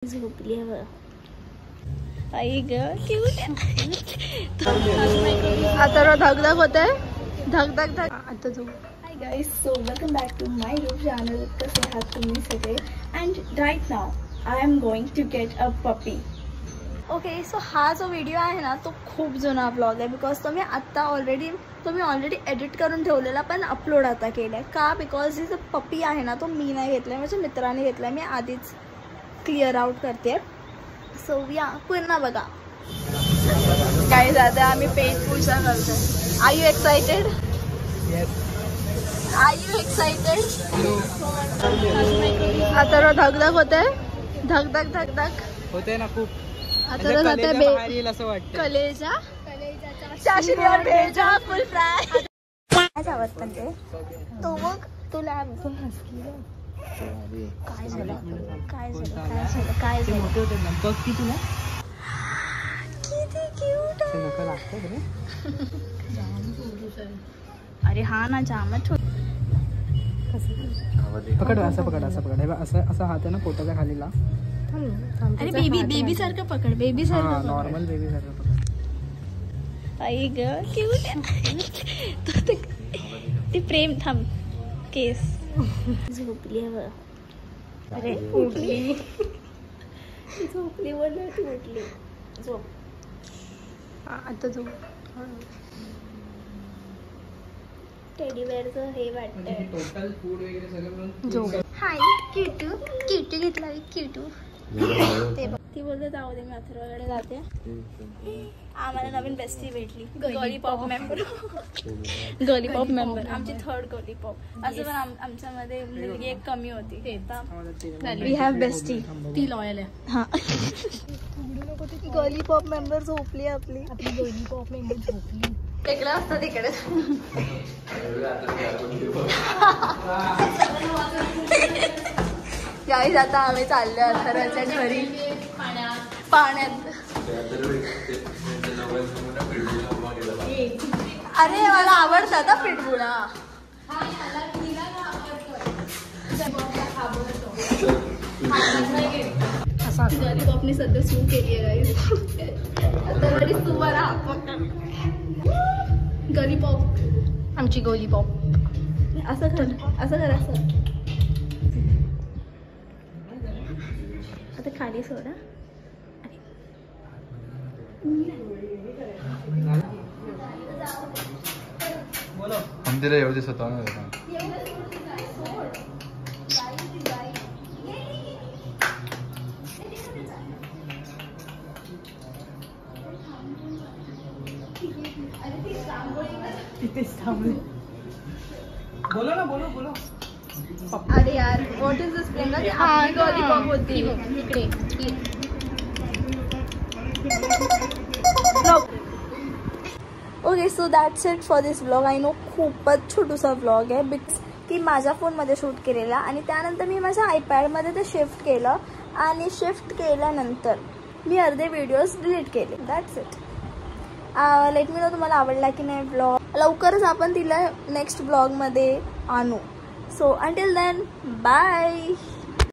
झोपली आहे आई ग क्यूट आता धगधग होते धग धग धग आता झोप. Hi guys, so welcome back to my YouTube channel. कसे आहात तुम्ही सगळे? And right now I am going to get a puppy. Okay, so हा जो व्हिडिओ आहे ना तो खूप जुना ब्लॉग आहे बिकॉज तो मी ऑलरेडी एडिट करून ठेवलेला पण अपलोड आता केला आहे. का? बिकॉज ही जो पपी आहे ना तो मी नाही घेतला आहे, माझ्या मित्राने घेतला आहे. मी आधीच क्लिअर आउट करते. सो या पुन्हा बघा काय झालं. आम्ही पेट पूजा करतोय. Are you excited? Are you excited? आता धगधग होते धग धग धग धग होते ना खूप. आता जाते असं वाटतं कलेजा शाशिनीवर भेजा फुल फ्राय. काय आवडत पण ते तो मग तुला काय झालं काय झालं काय झालं काय झालं मोठे होते ना बघ की तुला किती क्यूट आहे. नका लागतं रे. अरे हा ना जामच पकड असं पकड असं पकड असं असं हात आहे ना पोटाच्या खालीला. अरे बेबी सारखं पकड. बेबी सारखं नॉर्मल बेबी सारखं पकड. आई ग क्यूट आहे. ती प्रेम थांब केस झोपली आहे. अरे उठली झोपली बोलली ती उठली. झोप आता झोप. टेडी बेअरचं हे वाटतंय. टोटल फूड वगैरे सगळं झोप. हाय क्यूटू क्यूटू घेतला क्यूटू. ते बघ ती बोलते जाऊ दे मी अथर्वकडे जाते. आम्हाला नवीन बेस्टी भेटली. गॉलीपॉप मेंबर. गॉलीपॉप मेंबर आमची थर्ड गॉलीपॉप. असं पण आमच्यामध्ये मुलगी एक कमी होती. We have bestie. ती लॉयल आहे. हा गॉलीपॉप मेंबर झोपली आपली. गॉलीपॉप मेंबर झोपली. टेकला असता तिकडे. गाईज आता आम्ही चाललो अथर्वच्या घरी. पाण्यात. अरे मला आवडतात ना पिटबुळा. गॉलीपॉपनी सध्या सू केली आहे गाईज. आता घरी सू बरा गॉलीपॉप आमची गॉलीपॉप. असं कर असं कर असं. आता खाली सोडा. मंदिर येऊ दे स्वतः बोलो ना बोलो बोलो. अरे यार व्हॉट इज दिस प्लेन? हा गॉलीपॉप होती इकडे. Okay, so that's it for this vlog. I know खूपच छोटूसा व्लॉग आहे बिकॉज की माझ्या फोनमध्ये शूट केलेला आणि त्यानंतर मी माझ्या आयपॅडमध्ये ते शिफ्ट केलं आणि शिफ्ट केल्यानंतर मी अर्धे व्हिडिओज डिलीट केले. That's it. Let me know तुम्हाला आवडला की नाही व्लॉग. लवकरच आपण तिला नेक्स्ट व्लॉगमध्ये आणू. So until then bye.